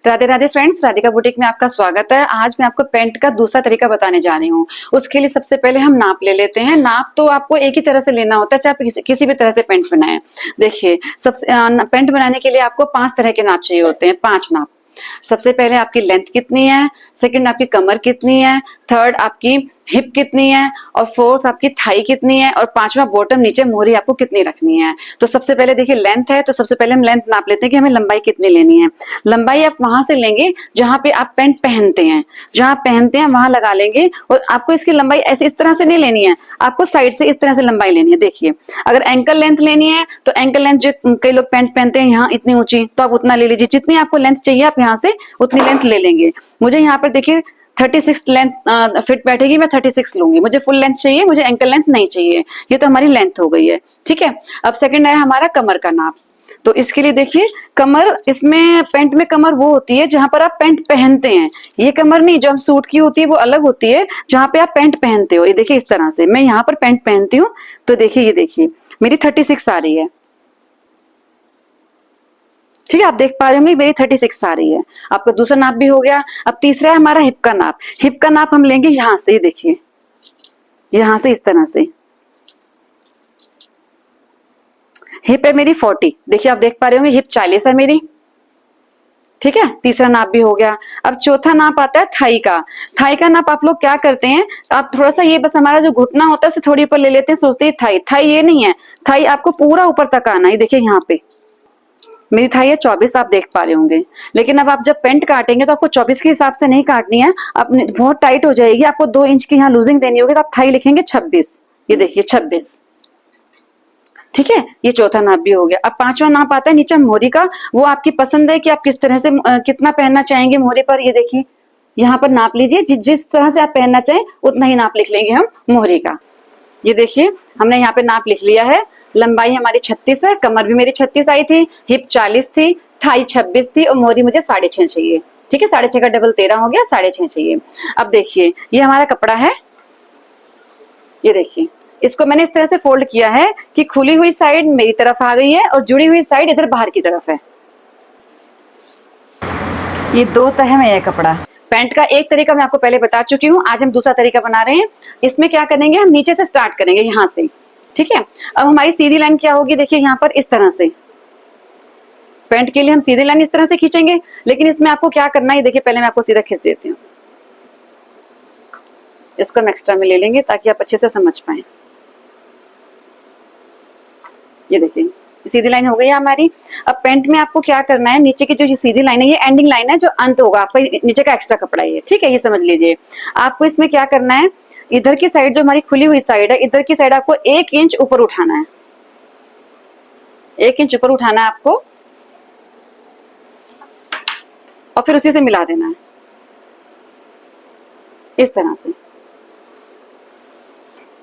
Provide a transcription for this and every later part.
Radhe Radhe friends, Radhika boutique में आपका स्वागत है। आज मैं आपको पेंट का दूसरा तरीका बताने जा रही हूँ। उसके लिए सबसे पहले हम नाप ले लेते हैं। नाप तो आपको एक ही तरह से लेना होता है, चाहे आप किसी भी तरह से पेंट बनाएं। देखिए, पेंट बनाने के लिए आपको 5 तरह के नाप चाहिए होते हैं, 5 नाप। सबसे पहले आपकी लेंथ कितनी है, सेकंड आपकी कमर कितनी है, थर्ड आपकी हिप कितनी है, और फोर्थ आपकी थाई कितनी है, और पांचवा बॉटम नीचे मोहरी आपको कितनी रखनी है। तो सबसे पहले देखिए लेंथ है, तो सबसे पहले हम लेंथ नाप लेते हैं कि हमें लंबाई कितनी लेनी है। लंबाई आप वहां से लेंगे जहां पे आप पेंट पहनते हैं, जहां पहनते हैं वहां लगा लेंगे। और आपको इसकी लंबाई ऐसे इस तरह से नहीं लेनी है, आपको साइड से इस तरह से लंबाई लेनी है। देखिए, अगर एंकल लेंथ लेनी है तो एंकल लेंथ, जो कई लोग पेंट पहनते हैं यहाँ इतनी ऊंची, तो आप उतना ले लीजिए। जितनी आपको लेंथ चाहिए आप यहाँ से उतनी लेंथ ले लेंगे। मुझे यहाँ पर देखिए 36 लेंथ फिट बैठेगी, मैं 36 लूंगी। मुझे फुल लेंथ चाहिए, मुझे एंकल लेंथ नहीं चाहिए। ये तो हमारी लेंथ हो गई है, ठीक है। अब सेकंड है हमारा कमर का नाप। तो इसके लिए देखिए, कमर, इसमें पेंट में कमर वो होती है जहां पर आप पेंट पहनते हैं। ये कमर नहीं जो हम सूट की होती है, वो अलग होती है जहां पे आप पेंट पहनते हो। ये देखिए इस तरह से मैं यहाँ पर पेंट पहनती हूँ। तो देखिए, ये देखिए मेरी 36 आ रही है, ठीक है। आप देख पा रहे होंगे मेरी 36 आ रही है। आपका दूसरा नाप भी हो गया। अब तीसरा है हमारा हिप का नाप। हिप का नाप हम लेंगे यहां से, देखिए यहां से इस तरह से। हिप है मेरी 40, देखिए आप देख पा रहे होंगे हिप 40 है मेरी, ठीक है। तीसरा नाप भी हो गया। अब चौथा नाप आता है थाई का। थाई का नाप आप लोग क्या करते हैं, आप थोड़ा सा ये बस हमारा जो घुटना होता है उसे थोड़ी ऊपर ले लेते हैं, सोचते हैं थाई। थाई ये नहीं है, थाई आपको पूरा ऊपर तक आना है। देखिए यहाँ पे मेरी थाई है 24, आप देख पा रहे होंगे। लेकिन अब आप जब पेंट काटेंगे तो आपको 24 के हिसाब से नहीं काटनी है, अपने बहुत टाइट हो जाएगी। आपको 2 इंच की यहाँ लूजिंग देनी होगी, तो आप थाई लिखेंगे 26। ये देखिए 26, ठीक है। ये चौथा नाप भी हो गया। अब पांचवा नाप आता है नीचे मोहरी का। वो आपकी पसंद है कि आप किस तरह से कितना पहनना चाहेंगे मोहरी पर। ये देखिए यहाँ पर नाप लीजिए, जिस तरह से आप पहनना चाहें उतना ही नाप लिख लेंगे हम मोहरी का। ये देखिए हमने यहाँ पे नाप लिख लिया है। लंबाई हमारी 36 है, कमर भी मेरी 36 आई थी, हिप 40 थी, थाई 26 थी, और मोहरी मुझे 6.5 चाहिए, ठीक है। 6.5 का डबल 13 हो गया, 6.5 चाहिए। अब देखिए ये हमारा कपड़ा है। ये देखिए इसको मैंने इस तरह से फोल्ड किया है कि खुली हुई साइड मेरी तरफ आ गई है और जुड़ी हुई साइड इधर बाहर की तरफ है। ये 2 तह में है कपड़ा। पैंट का एक तरीका मैं आपको पहले बता चुकी हूँ, आज हम दूसरा तरीका बना रहे हैं। इसमें क्या करेंगे, हम नीचे से स्टार्ट करेंगे यहाँ से, ठीक है। अब हमारी सीधी लाइन क्या होगी, देखिए यहाँ पर इस तरह से। पैंट के लिए हम सीधी लाइन इस तरह से खींचेंगे, लेकिन इसमें आपको क्या करना है, देखिए पहले मैं आपको सीधा खींच देती हूँ। इसको हम एक्स्ट्रा में ले लेंगे ताकि आप अच्छे से समझ पाए। ये देखिए सीधी लाइन हो गई है हमारी। अब पेंट में आपको क्या करना है, नीचे की जो सीधी लाइन है ये एंडिंग लाइन है, जो अंत होगा आपका नीचे का एक्स्ट्रा कपड़ा है, ठीक है। ये समझ लीजिए। आपको इसमें क्या करना है, इधर की साइड जो हमारी खुली हुई साइड है, इधर की साइड आपको 1 इंच ऊपर उठाना है। 1 इंच ऊपर उठाना है आपको, और फिर उसी से मिला देना है इस तरह से,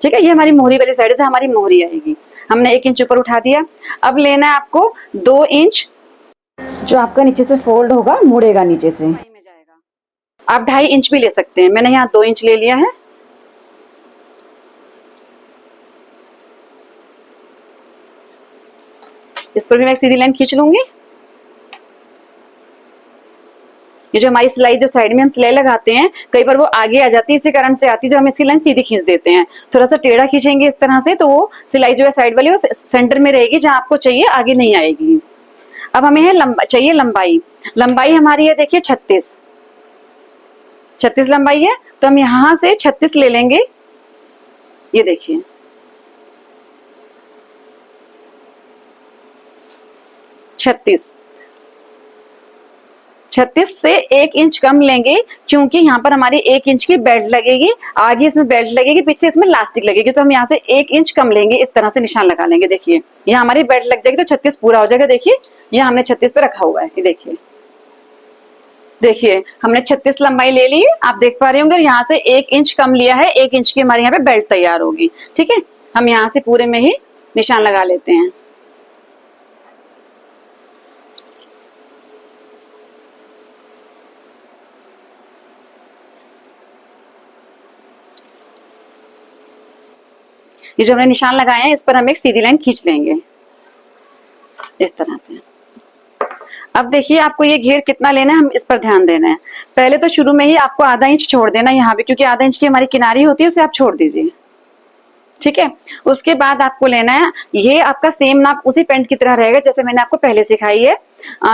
ठीक है। ये हमारी मोहरी वाली साइड से हमारी मोहरी आएगी। हमने 1 इंच ऊपर उठा दिया। अब लेना है आपको 2 इंच, जो आपका नीचे से फोल्ड होगा, मुड़ेगा नीचे से। आप 2.5 इंच भी ले सकते हैं, मैंने यहाँ 2 इंच ले लिया है। इस पर भी मैं सीधी लाइन खींच लूंगी। ये जो हमारी सिलाई, जो साइड में हम सिलाई लगाते हैं, कई बार वो आगे आ जाती है, इसी कारण से आती है, जो हम इसकी लाइन सीधी खींच देते हैं। थोड़ा सा टेढ़ा खींचेंगे इस तरह से, तो वो सिलाई जो है साइड वाली वो सेंटर में रहेगी, जहां आपको चाहिए आगे नहीं आएगी। अब हमें है चाहिए लंबाई। लंबाई हमारी है देखिए 36 लंबाई है, तो हम यहां से 36 ले लेंगे। ये देखिए 36 से 1 इंच कम लेंगे, क्योंकि यहाँ पर हमारी 1 इंच की बेल्ट लगेगी, आगे इसमें बेल्ट लगेगी, पीछे इसमें लास्टिक लगेगी, तो हम यहाँ से 1 इंच कम लेंगे। इस तरह से निशान लगा लेंगे। देखिए यहाँ हमारी बेल्ट लग जाएगी तो 36 पूरा हो जाएगा। देखिए यहाँ हमने 36 पे रखा हुआ है। ये देखिए, देखिए हमने 36 लंबाई ले ली, आप देख पा रहे होंगे। यहाँ से 1 इंच कम लिया है, 1 इंच की हमारे यहाँ पे बेल्ट तैयार होगी, ठीक है। हम यहाँ से पूरे में ही निशान लगा लेते हैं। ये जो हमने निशान लगाए हैं, इस पर हम एक सीधी लाइन खींच लेंगे इस तरह से। अब देखिए आपको ये घेर कितना लेना है, हम इस पर ध्यान देना है। पहले तो शुरू में ही आपको आधा इंच छोड़ देना यहाँ पे, क्योंकि आधा इंच की हमारी किनारी होती है, उसे आप छोड़ दीजिए। ठीक है, उसके बाद आपको लेना है, ये आपका सेम नाप उसी पेंट की तरह रहेगा जैसे मैंने आपको पहले सिखाई है।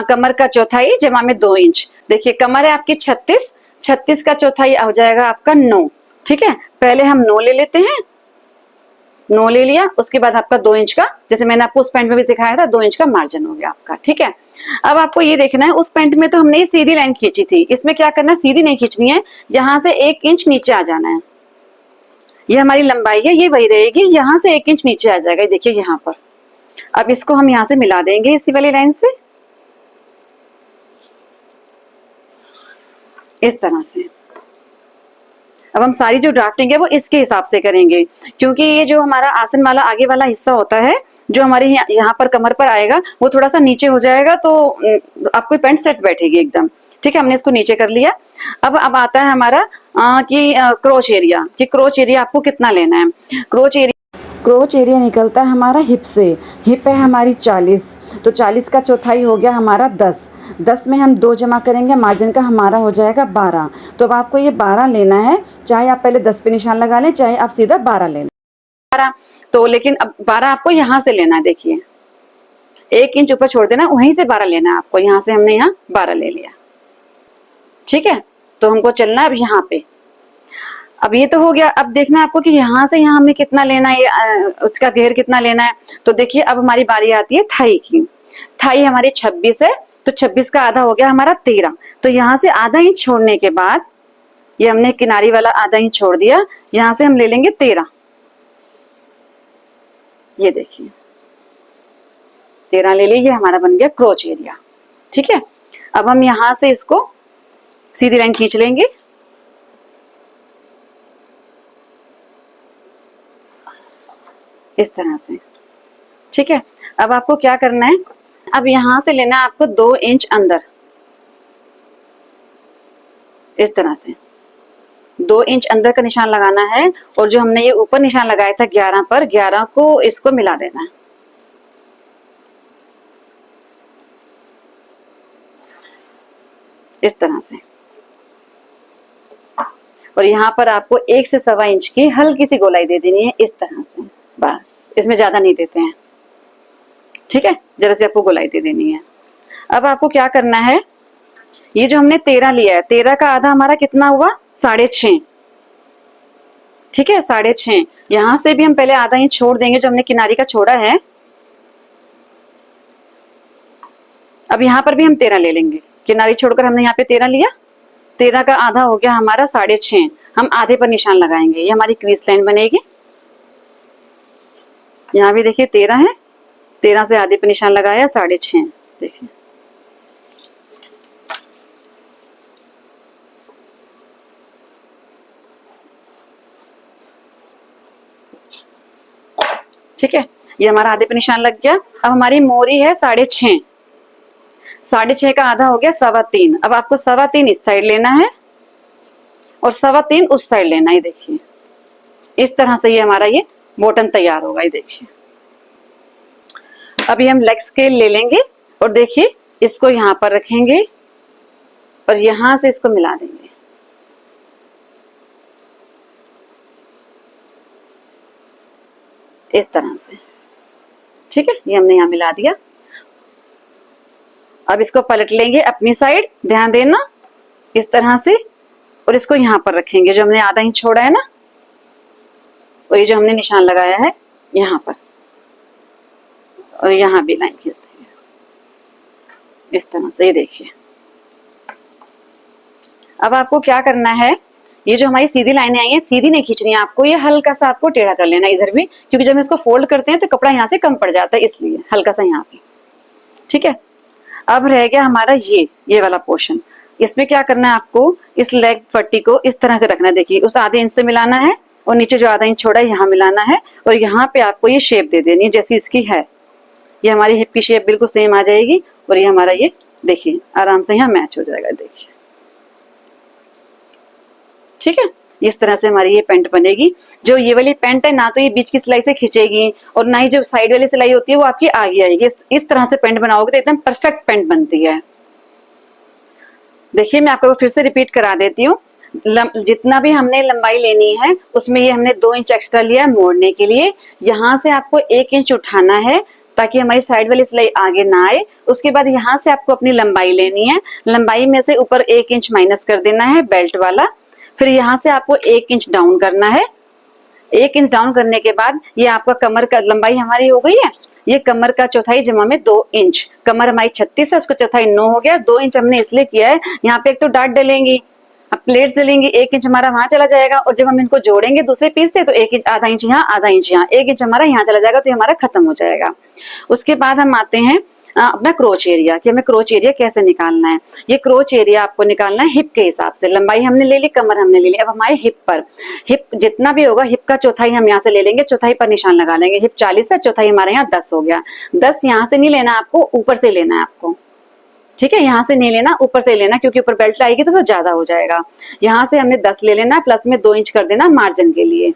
कमर का चौथाई जमा में 2 इंच। देखिए कमर है आपकी 36, 36 का चौथाई हो जाएगा आपका 9। ठीक है, पहले हम 9 ले लेते हैं, 9 ले लिया, उसके बाद आपका 2 इंच का, जैसे मैंने आपको उस पेंट में भी सिखाया था, 2 इंच का मार्जिन हो गया आपका। ठीक है, अब आपको ये देखना है, उस पेंट में तो हमने ये सीधी लाइन खींची थी, इसमें क्या करना है, सीधी नहीं खींचनी है, यहाँ से 1 इंच नीचे आ जाना है। ये हमारी लंबाई है, ये वही रहेगी, यहाँ से 1 इंच नीचे आ जाएगा, देखिए यहाँ पर। अब इसको हम यहाँ से मिला देंगे इसी वाली लाइन से, इस तरह से। अब हम सारी जो ड्राफ्टिंग है वो इसके हिसाब से करेंगे, क्योंकि ये जो हमारा आसन वाला आगे वाला हिस्सा होता है, जो हमारे यहाँ पर कमर पर आएगा, वो थोड़ा सा नीचे हो जाएगा, तो आपको पैंट सेट बैठेगी एकदम। ठीक है, हमने इसको नीचे कर लिया। अब आता है हमारा कि क्रोच एरिया, कि क्रोच एरिया आपको कितना लेना है। क्रोच एरिया निकलता है हमारा हिप से। हिप है हमारी 40, तो 40 का चौथाई हो गया हमारा 10। 10 में हम 2 जमा करेंगे, मार्जिन का हमारा हो जाएगा 12। तो अब आपको ये 12 लेना है, चाहे आप पहले 10 पे निशान लगा लें, चाहे आप सीधा 12 ले लें। 12 तो, लेकिन अब 12 आपको यहाँ से लेना है, देखिए 1 इंच ऊपर छोड़ देना, वहीं से 12 लेना है आपको। यहाँ से हमने यहाँ 12 ले लिया। ठीक है, तो हमको चलना है अब यहाँ पे। अब ये तो हो गया, अब देखना है आपको कि यहाँ से यहाँ हमें कितना लेना है, उसका घेर कितना लेना है। तो देखिए अब हमारी बारी आती है थाई की। थाई हमारी 26 है, तो 26 का आधा हो गया हमारा 13। तो यहाँ से आधा इंच छोड़ने के बाद, ये हमने किनारी वाला आधा इंच छोड़ दिया, यहाँ से हम ले लेंगे 13। ये देखिए 13 ले लीजिए, हमारा बन गया क्रोच एरिया। ठीक है, अब हम यहाँ से इसको सीधी लाइन खींच लेंगे, इस तरह से। ठीक है, अब आपको क्या करना है, अब यहां से लेना है आपको 2 इंच अंदर, इस तरह से 2 इंच अंदर का निशान लगाना है। और जो हमने ये ऊपर निशान लगाया था 11 पर, 11 को इसको मिला देना है, इस तरह से। और यहाँ पर आपको 1 से 1.25 इंच की हल्की सी गोलाई दे देनी है, इस तरह से, बस, इसमें ज्यादा नहीं देते हैं। ठीक है, जरा से आपको गोलाई दे देनी है। अब आपको क्या करना है, ये जो हमने 13 लिया है, 13 का आधा हमारा कितना हुआ, 6.5। ठीक है, 6.5। यहां से भी हम पहले आधा इंच छोड़ देंगे, जो हमने किनारी का छोड़ा है। अब यहाँ पर भी हम 13 ले लेंगे, किनारी छोड़कर हमने यहाँ पे 13 लिया, 13 का आधा हो गया हमारा 6.5। हम आधे पर निशान लगाएंगे, ये हमारी क्रीज लाइन बनेगी। यहाँ भी देखिए 13 है, 13 से आधे पर निशान लगाया, 6.5। देखिए ठीक है, ये हमारा आधे पे निशान लग गया। अब हमारी मोरी है 6.5, 6.5 का आधा हो गया 3.25। अब आपको 3.25 इस साइड लेना है और 3.25 उस साइड लेना है। देखिए इस तरह से ये हमारा ये बॉटम तैयार होगा। ये देखिए, अभी हम लेग स्केल ले लेंगे और देखिए इसको यहाँ पर रखेंगे और यहां से इसको मिला देंगे, इस तरह से। ठीक है, ये हमने यहाँ मिला दिया। अब इसको पलट लेंगे अपनी साइड, ध्यान देना, इस तरह से, और इसको यहाँ पर रखेंगे, जो हमने आधा इंच छोड़ा है ना, और ये जो हमने निशान लगाया है यहाँ पर, और यहाँ भी लाइन खींच देंगे इस तरह से। ये देखिए, अब आपको क्या करना है, ये जो हमारी सीधी लाइनें आई हैं, सीधी नहीं खींचनी है आपको, ये हल्का सा आपको टेढ़ा कर लेना इधर भी, क्योंकि जब हम इसको फोल्ड करते हैं तो कपड़ा यहाँ से कम पड़ जाता है, इसलिए हल्का सा यहाँ पे। ठीक है, अब रह गया हमारा ये वाला पोर्शन। इसमें क्या करना है आपको, इस लेग पट्टी को इस तरह से रखना है। देखिए उस आधे इंच से मिलाना है और नीचे जो आधा इंच छोड़ा है यहाँ मिलाना है, और यहाँ पे आपको ये शेप दे देनी है जैसी इसकी है। ये हमारी हिप की शेप बिल्कुल सेम आ जाएगी, और ये हमारा ये देखिए आराम से यहाँ मैच हो जाएगा। देखिए ठीक है, इस तरह से हमारी ये पैंट बनेगी। जो ये वाली पैंट है ना तो ये बीच की सिलाई से खींचेगी और ना ही जो साइड वाली सिलाई होती है वो आपकी आगे आएगी। इस तरह से पैंट बनाओगे तो एकदम परफेक्ट पैंट बनती है। देखिए मैं आपको फिर से रिपीट करा देती हूँ। जितना भी हमने लंबाई लेनी है उसमें ये हमने 2 इंच एक्स्ट्रा लिया है मोड़ने के लिए। यहाँ से आपको 1 इंच उठाना है ताकि हमारी साइड वाली सिलाई आगे ना आए। उसके बाद यहाँ से आपको अपनी लंबाई लेनी है, लंबाई में से ऊपर 1 इंच माइनस कर देना है बेल्ट वाला। फिर यहाँ से आपको 1 इंच डाउन करना है। 1 इंच डाउन करने के बाद ये आपका कमर का लंबाई हमारी हो गई है। ये कमर का चौथाई जमा में 2 इंच, कमर हमारी 36 है, उसको चौथाई 9 हो गया। 2 इंच हमने इसलिए किया है, यहाँ पे एक तो डाट डलेंगी, अब प्लेट्स डलेंगी, 1 इंच हमारा वहां चला जाएगा और जब हम इनको जोड़ेंगे दूसरे पीस से तो 1 इंच, आधा इंच यहाँ, आधा इंच यहाँ, 1 इंच हमारा यहाँ चला जाएगा तो ये हमारा खत्म हो जाएगा। उसके बाद हम आते हैं अपना क्रोच एरिया कि हमें क्रोच एरिया कैसे निकालना है। ये क्रोच एरिया आपको निकालना है हिप के हिसाब से। लंबाई हमने ले ली, कमर हमने ले ली, अब हमारे हिप पर, हिप जितना भी होगा हिप का चौथाई हम यहाँ से ले लेंगे, चौथाई पर निशान लगा लेंगे। हिप 40 है, चौथाई हमारे यहाँ 10 हो गया। 10 यहाँ से नहीं लेना आपको, ऊपर से लेना है आपको, ठीक है। यहाँ से नहीं लेना, ऊपर से लेना, क्योंकि ऊपर बेल्ट आएगी तो ज्यादा हो जाएगा। यहाँ से हमने 10 ले लेना, प्लस में 2 इंच कर देना मार्जिन के लिए,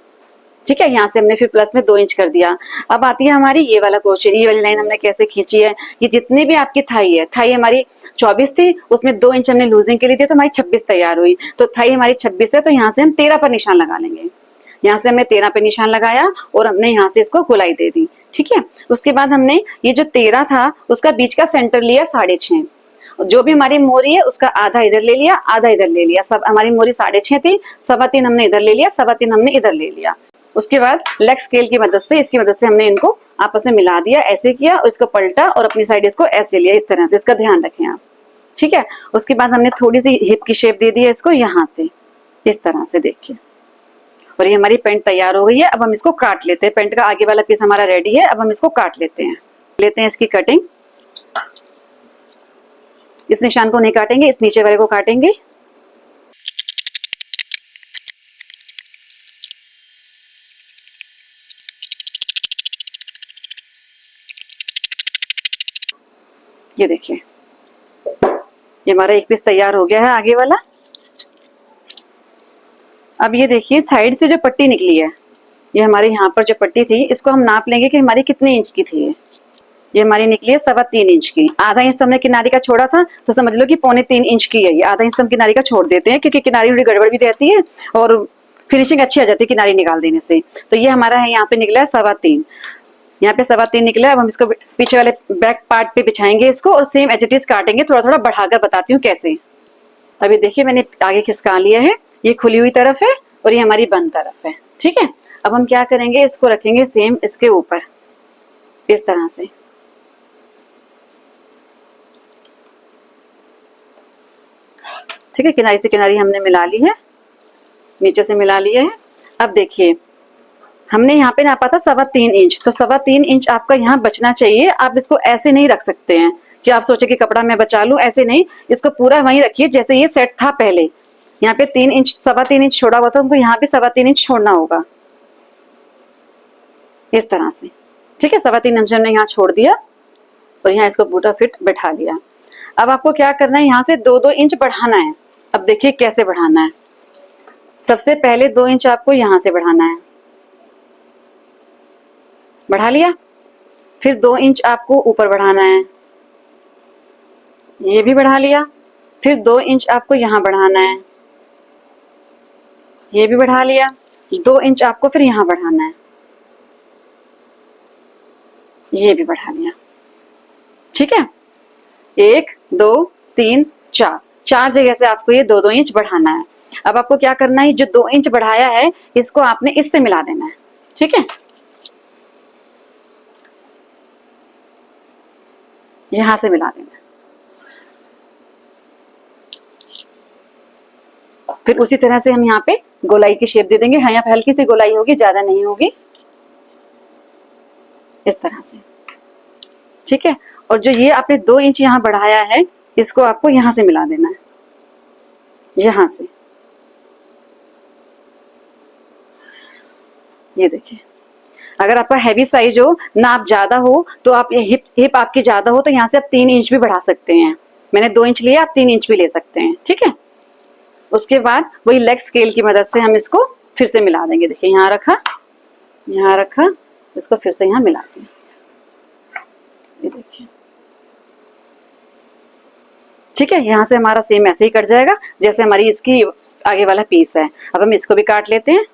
ठीक है। यहाँ से हमने फिर प्लस में 2 इंच कर दिया। अब आती है हमारी ये वाला क्रोशे, ये वाली लाइन हमने कैसे खींची है। ये जितनी भी आपकी थाई है, थाई हमारी 24 थी, उसमें 2 इंच हमने लूजिंग के लिए दिया तो हमारी 26 तैयार हुई। तो थाई हमारी 26 है तो यहाँ से हम 13 पर निशान लगा लेंगे। यहाँ से हमने 13 पे निशान लगाया और हमने यहाँ से इसको गोलाई दे दी, ठीक है। उसके बाद हमने ये जो 13 था उसका बीच का सेंटर लिया 6.5। जो भी हमारी मोरी है उसका आधा इधर ले लिया, आधा इधर ले लिया। सब हमारी मोरी 6.5 थी, 3.25 हमने इधर ले लिया, 3.25 हमने इधर ले लिया। उसके बाद लेग स्केल की मदद से, इसकी मदद से हमने इनको आपस में मिला दिया, ऐसे किया और इसको पलटा और अपनी साइड इसको ऐसे लिया, इस तरह से। इसका ध्यान रखें आप, ठीक है। उसके बाद हमने थोड़ी सी हिप की शेप दे दी है इसको, यहाँ से इस तरह से देखिए, और ये हमारी पैंट तैयार हो गई है। अब हम इसको काट लेते हैं। पैंट का आगे वाला पीस हमारा रेडी है, अब हम इसको काट लेते हैं इसकी कटिंग। इस निशान को नहीं काटेंगे, इस नीचे वाले को काटेंगे। ये देखिए, ये हमारा एक पीस तैयार हो गया है आगे वाला। अब ये देखिए साइड से जो पट्टी निकली है, ये हमारे यहाँ पर जो पट्टी थी इसको हम नाप लेंगे कि हमारी कितने इंच की थी। ये हमारी निकली है 3.25 इंच की। आधा इंच तो हमने किनारी का छोड़ा था तो समझ लो कि 3.25 इंच की है ये। आधा इंच तो हम किनारी का छोड़ देते हैं क्योंकि किनारी थोड़ी गड़बड़ भी रहती है और फिनिशिंग अच्छी आ जाती है किनारी निकाल देने से। तो ये हमारा है यहाँ पे निकला है 3.25, यहाँ पे 3.25 निकला है। अब हम इसको पीछे वाले बैक पार्ट पे बिछाएंगे इसको और सेम एज इट इज काटेंगे। थोड़ा थोड़ा बढ़ाकर बताती हूँ कैसे। अभी देखिए मैंने आगे खिसका लिया है, ये खुली हुई तरफ है और ये हमारी बंद तरफ है, ठीक है। अब हम क्या करेंगे, इसको रखेंगे सेम इसके ऊपर इस तरह से, ठीक है। किनारी से किनारी हमने मिला ली है, नीचे से मिला लिया है। अब देखिए हमने यहाँ पे नापा था 3.25 इंच, तो 3.25 इंच आपका यहाँ बचना चाहिए। आप इसको ऐसे नहीं रख सकते हैं कि आप सोचे कि कपड़ा मैं बचा लूं, ऐसे नहीं। इसको पूरा वहीं रखिए जैसे ये सेट था पहले। यहाँ पे 3 इंच 3.25 इंच छोड़ा हुआ था, हमको यहाँ पे 3.25 इंच छोड़ना होगा इस तरह से, ठीक है। 3.25 इंच हमने यहाँ छोड़ दिया और यहाँ इसको बूटा फिट बैठा लिया। अब आपको क्या करना है, यहाँ से 2-2 इंच बढ़ाना है। अब देखिए कैसे बढ़ाना है। सबसे पहले 2 इंच आपको यहाँ से बढ़ाना है, बढ़ा लिया। फिर 2 इंच आपको ऊपर बढ़ाना है, ये भी बढ़ा लिया। फिर 2 इंच आपको यहाँ बढ़ाना है, ये भी बढ़ा लिया। 2 इंच आपको फिर यहाँ बढ़ाना है, ये भी बढ़ा लिया, ठीक है। 1 2 3 4, 4 जगह से आपको ये 2-2 इंच बढ़ाना है। अब आपको क्या करना है, जो 2 इंच बढ़ाया है इसको आपने इससे मिला देना है, ठीक है। यहां से मिला देना है। फिर उसी तरह से हम यहाँ पे गोलाई की शेप दे देंगे। हाँ, यहाँ पे हल्की सी गोलाई होगी, ज्यादा नहीं होगी, इस तरह से, ठीक है। और जो ये आपने 2 इंच यहाँ बढ़ाया है इसको आपको यहाँ से मिला देना है, यहां से। ये देखिए, अगर आपका हैवी साइज हो, नाप ज्यादा हो, तो आप ये हिप आपकी ज्यादा हो तो यहाँ से आप 3 इंच भी बढ़ा सकते हैं। मैंने 2 इंच लिया, आप 3 इंच भी ले सकते हैं, ठीक है। उसके बाद वही लेग स्केल की मदद से हम इसको फिर से मिला देंगे। देखिए यहाँ रखा, इसको फिर से यहाँ मिलाते हैं। ये देखिए, ठीक है। यहाँ से हमारा सेम ऐसे ही कट जाएगा जैसे हमारी इसकी आगे वाला पीस है। अब हम इसको भी काट लेते हैं।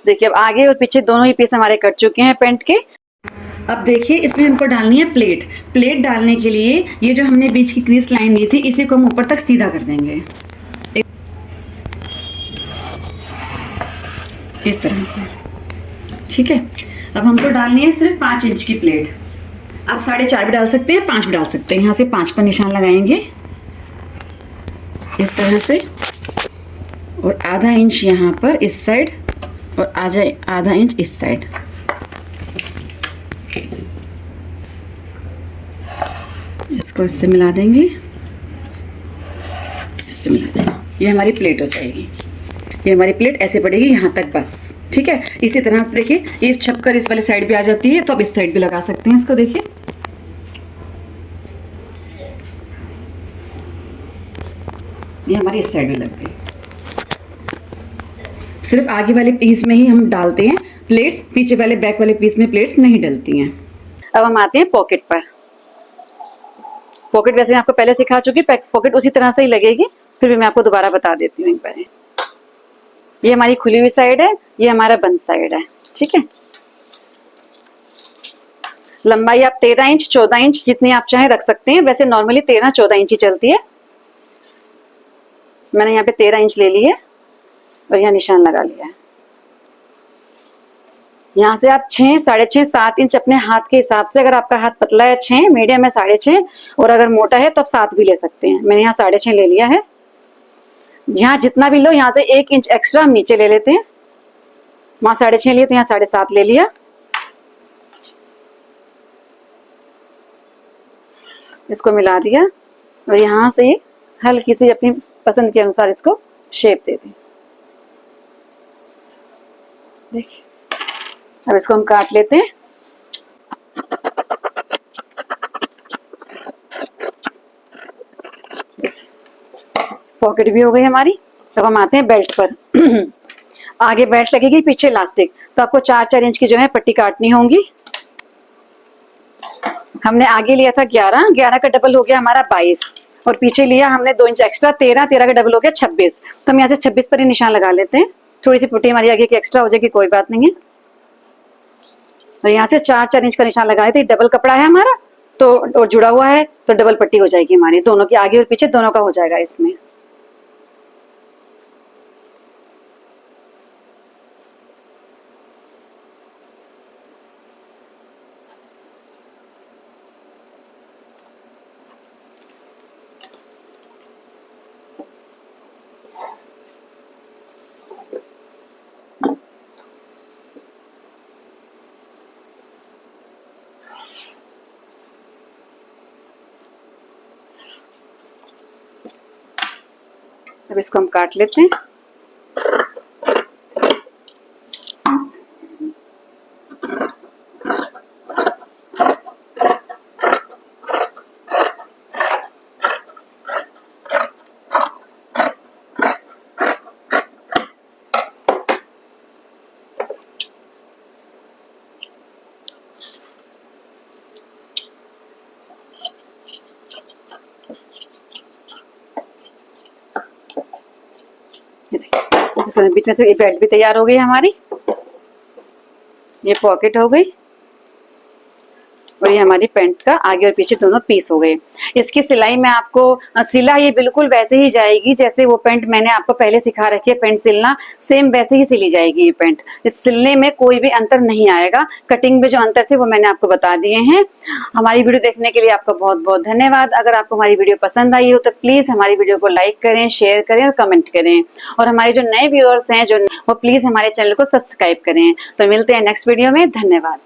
देखिए अब आगे और पीछे दोनों ही पीस हमारे कट चुके हैं पेंट के। अब देखिए इसमें हमको डालनी है प्लेट। प्लेट डालने के लिए ये जो हमने बीच की क्रीज लाइन ली थी इसी को हम ऊपर तक सीधा कर देंगे इस तरह से, ठीक है। अब हमको डालनी है सिर्फ 5 इंच की प्लेट। आप 4.5 भी डाल सकते हैं, 5 भी डाल सकते हैं। यहाँ से 5 पर निशान लगाएंगे इस तरह से, और आधा इंच यहाँ पर इस साइड और आधा इंच इस साइड। इसको इससे मिला देंगे, इससे मिला देंगे। ये हमारी प्लेट हो जाएगी। ये हमारी प्लेट ऐसे पड़ेगी यहाँ तक बस, ठीक है। इसी तरह से देखिए ये छपकर इस वाले साइड भी आ जाती है, तो आप इस साइड भी लगा सकते हैं इसको। देखिए ये हमारी इस साइड भी लग गई। सिर्फ आगे वाले पीस में ही हम डालते हैं प्लेट्स, पीछे वाले बैक वाले पीस में प्लेट्स नहीं डलती हैं। अब हम आते हैं पॉकेट पर। पॉकेट वैसे मैं आपको पहले सिखा चुकी, पॉकेट उसी तरह से ही लगेगी, फिर भी मैं आपको दोबारा बता देती हूँ एक बार। ये हमारी खुली हुई साइड है, ये हमारा बंद साइड है, ठीक है। लंबाई आप 13 इंच 14 इंच जितनी आप चाहें रख सकते हैं। वैसे नॉर्मली 13-14 इंच ही चलती है। मैंने यहाँ पे 13 इंच ले ली है और यहाँ निशान लगा लिया है। यहाँ से आप 6, 6.5, 7 इंच अपने हाथ के हिसाब से, अगर आपका हाथ पतला है 6, मीडियम है 6.5 और अगर मोटा है तो आप 7 भी ले सकते हैं। मैंने यहाँ 6.5 ले लिया है। यहाँ जितना भी लो यहाँ से 1 इंच एक्स्ट्रा हम नीचे ले लेते हैं। वहां 6.5 लिए तो यहाँ 7.5 ले लिया। इसको मिला दिया और यहाँ से हल्की सी अपनी पसंद के अनुसार इसको शेप दे दी। देखिए अब इसको हम काट लेते हैं। पॉकेट भी हो गई हमारी। अब हम आते हैं बेल्ट पर। आगे बेल्ट लगेगी, पीछे इलास्टिक, तो आपको 4-4 इंच की जो है पट्टी काटनी होगी। हमने आगे लिया था 11 का डबल हो गया हमारा 22 और पीछे लिया हमने 2 इंच एक्स्ट्रा 13 का डबल हो गया 26। तो हम यहाँ से 26 पर ही निशान लगा लेते हैं। थोड़ी सी पट्टी हमारी आगे की एक्स्ट्रा हो जाएगी, कोई बात नहीं है। और यहाँ से 4-4 इंच का निशान लगाए थे। डबल कपड़ा है हमारा तो और जुड़ा हुआ है तो डबल पट्टी हो जाएगी हमारी, दोनों की आगे और पीछे दोनों का हो जाएगा इसमें। अब इसको हम काट लेते हैं। बीच में से ये बेल्ट भी तैयार हो गई हमारी। ये पॉकेट हो गई और ये हमारी पैंट का आगे और पीछे दोनों पीस हो गए। इसकी सिलाई में आपको सिला ये बिल्कुल वैसे ही जाएगी जैसे वो पैंट मैंने आपको पहले सिखा रखी है। पैंट सिलना सेम वैसे ही सिली जाएगी ये पैंट। इस सिलने में कोई भी अंतर नहीं आएगा। कटिंग में जो अंतर थे वो मैंने आपको बता दिए हैं। हमारी वीडियो देखने के लिए आपका बहुत बहुत धन्यवाद। अगर आपको हमारी वीडियो पसंद आई हो तो प्लीज हमारी वीडियो को लाइक करें, शेयर करें और कमेंट करें। और हमारे जो नए व्यूअर्स हैं वो प्लीज हमारे चैनल को सब्सक्राइब करें। तो मिलते हैं नेक्स्ट वीडियो में। धन्यवाद।